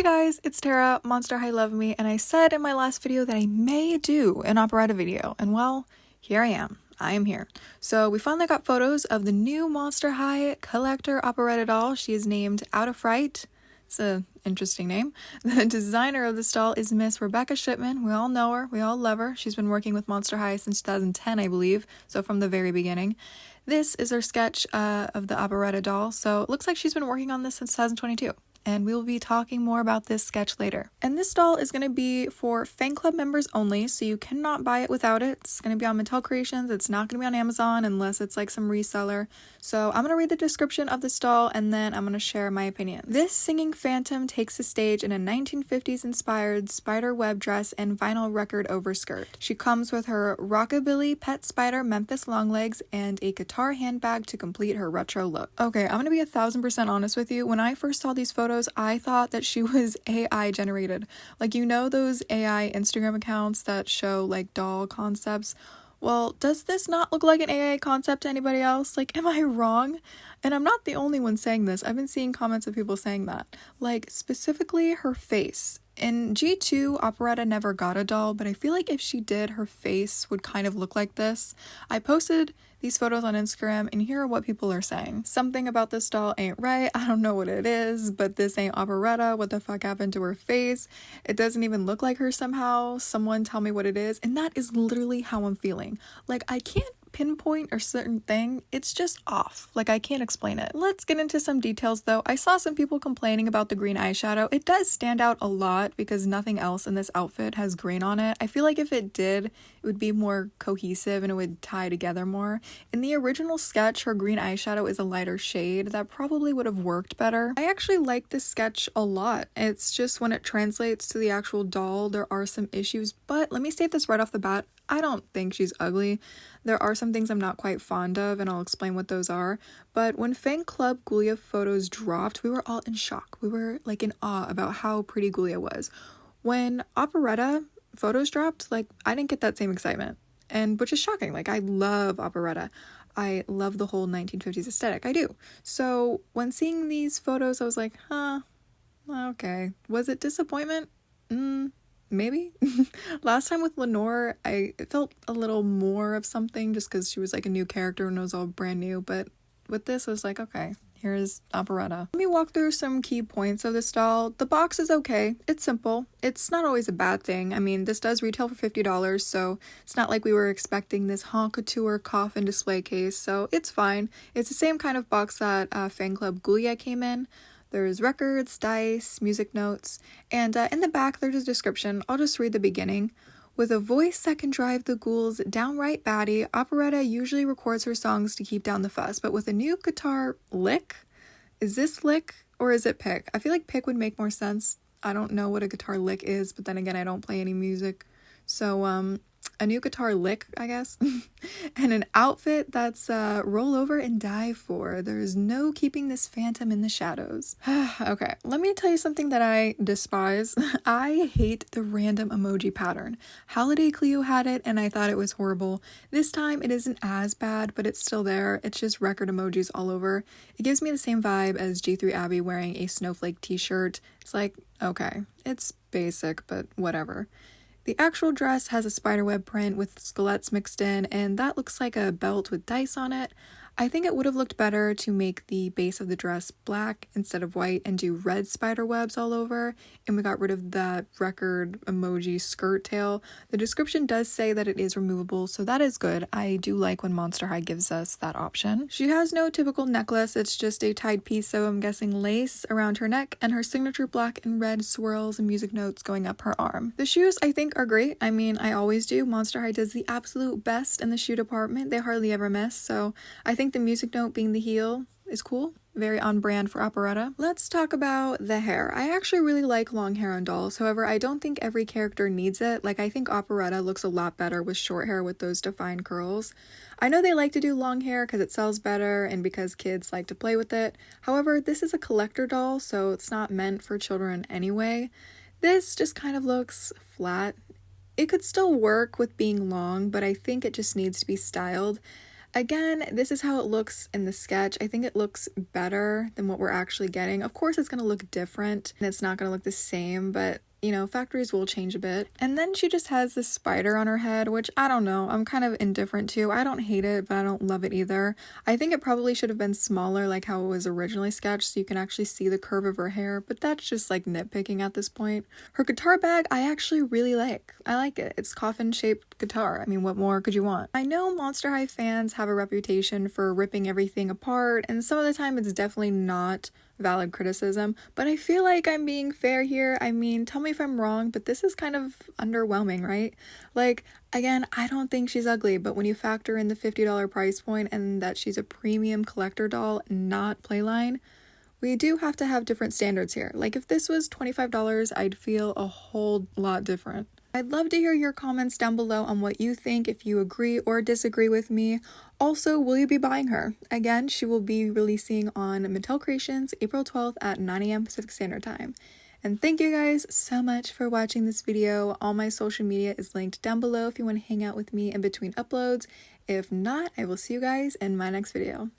Hey guys, it's Tara, Monster High Love Me, and I said in my last video that I may do an operetta video, and well, here I am. I am here. So we finally got photos of the new Monster High collector operetta doll. She is named Outta Fright. It's an interesting name. The designer of this doll is Miss Rebecca Shipman. We all know her. We all love her. She's been working with Monster High since 2010, I believe, so from the very beginning. This is her sketch of the operetta doll, so it looks like she's been working on this since 2022. And we will be talking more about this sketch later. And this doll is going to be for fan club members only, so you cannot buy it without it. It's going to be on Mattel Creations. It's not going to be on Amazon unless it's like some reseller. So I'm going to read the description of this doll and then I'm going to share my opinion. This singing phantom takes the stage in a 1950s inspired spider web dress and vinyl record overskirt. She comes with her rockabilly pet spider Memphis Longlegs and a guitar handbag to complete her retro look. Okay, I'm going to be 1000% honest with you. When I first saw these photos, I thought that she was AI generated. Like, you know those AI Instagram accounts that show like doll concepts? Well, does this not look like an AI concept to anybody else? Like, am I wrong? And I'm not the only one saying this. I've been seeing comments of people saying that. Like, specifically her face. In G2, Operetta never got a doll, but I feel like if she did, her face would kind of look like this. I posted these photos on Instagram, and here are what people are saying. Something about this doll ain't right. I don't know what it is, but this ain't Operetta. What the fuck happened to her face? It doesn't even look like her somehow. Someone tell me what it is. And that is literally how I'm feeling. Like, I can't pinpoint a certain thing, it's just off. Like, I can't explain it. Let's get into some details though. I saw some people complaining about the green eyeshadow. It does stand out a lot because nothing else in this outfit has green on it. I feel like if it did, it would be more cohesive and it would tie together more. In the original sketch, her green eyeshadow is a lighter shade. That probably would have worked better. I actually like this sketch a lot. It's just when it translates to the actual doll, there are some issues, but let me state this right off the bat. I don't think she's ugly. There are some things I'm not quite fond of, and I'll explain what those are. But when Fan Club 𝙬𝙗𝙗 photos dropped, we were all in shock. We were like in awe about how pretty 𝙬𝙗𝙗 was. When Operetta photos dropped, like, I didn't get that same excitement, and which is shocking. Like, I love Operetta. I love the whole 1950s aesthetic. I do. So when seeing these photos, I was like, huh, okay. Was it disappointment? Maybe. Last time with Lenore, I felt a little more of something just because she was like a new character and it was all brand new, but with this I was like, okay, here's Operetta. Let me walk through some key points of this doll. The box is okay. It's simple. It's not always a bad thing. I mean, this does retail for $50, so it's not like we were expecting this 𝘾𝙖𝙗𝙗𝙗 coffin display case, so it's fine. It's the same kind of box that Fan Club 𝙬𝙗𝙗𝙗 came in. There's records, dice, music notes, and in the back there's a description. I'll just read the beginning. With a voice that can drive the ghouls downright batty, Operetta usually records her songs to keep down the fuss, but with a new guitar lick? Is this lick or is it pick? I feel like pick would make more sense. I don't know what a guitar lick is, but then again, I don't play any music. So, a new guitar lick, I guess, and an outfit that's roll over and die for. There's no keeping this phantom in the shadows. Okay, let me tell you something that I despise. I hate the random emoji pattern. Holiday Cleo had it and I thought it was horrible. This time it isn't as bad, but it's still there. It's just record emojis all over. It gives me the same vibe as G3 Abby wearing a snowflake t-shirt. It's like, okay, it's basic, but whatever. The actual dress has a spiderweb print with skelettes mixed in, and that looks like a belt with dice on it. I think it would have looked better to make the base of the dress black instead of white and do red spider webs all over, and we got rid of that record emoji skirt tail. The description does say that it is removable, so that is good. I do like when Monster High gives us that option. She has no typical necklace, it's just a tied piece of, I'm guessing, lace around her neck, and her signature black and red swirls and music notes going up her arm. The shoes, I think, are great. I mean, I always do. Monster High does the absolute best in the shoe department. They hardly ever miss, so I think the music note being the heel is cool. Very on brand for Operetta. Let's talk about the hair. I actually really like long hair on dolls. However, I don't think every character needs it. Like, I think Operetta looks a lot better with short hair with those defined curls. I know they like to do long hair because it sells better and because kids like to play with it. However, this is a collector doll, so it's not meant for children anyway. This just kind of looks flat. It could still work with being long, but I think it just needs to be styled. Again, this is how it looks in the sketch. I think it looks better than what we're actually getting. Of course, it's going to look different and it's not going to look the same, but you know, factories will change a bit. And then she just has this spider on her head, which I don't know, I'm kind of indifferent to. I don't hate it, but I don't love it either. I think it probably should have been smaller like how it was originally sketched so you can actually see the curve of her hair, but that's just like nitpicking at this point. Her guitar bag, I actually really like. I like it. It's coffin-shaped guitar. I mean, what more could you want? I know Monster High fans have a reputation for ripping everything apart, and some of the time it's definitely not valid criticism, but I feel like I'm being fair here. I mean, tell me if I'm wrong, but this is kind of underwhelming, right? Like, again, I don't think she's ugly, but when you factor in the $50 price point and that she's a premium collector doll, not playline, we do have to have different standards here. Like, if this was $25, I'd feel a whole lot different. I'd love to hear your comments down below on what you think, if you agree or disagree with me. Also, will you be buying her? Again, she will be releasing on Mattel Creations April 12th at 9 AM Pacific Standard Time. And thank you guys so much for watching this video. All my social media is linked down below if you want to hang out with me in between uploads. If not, I will see you guys in my next video.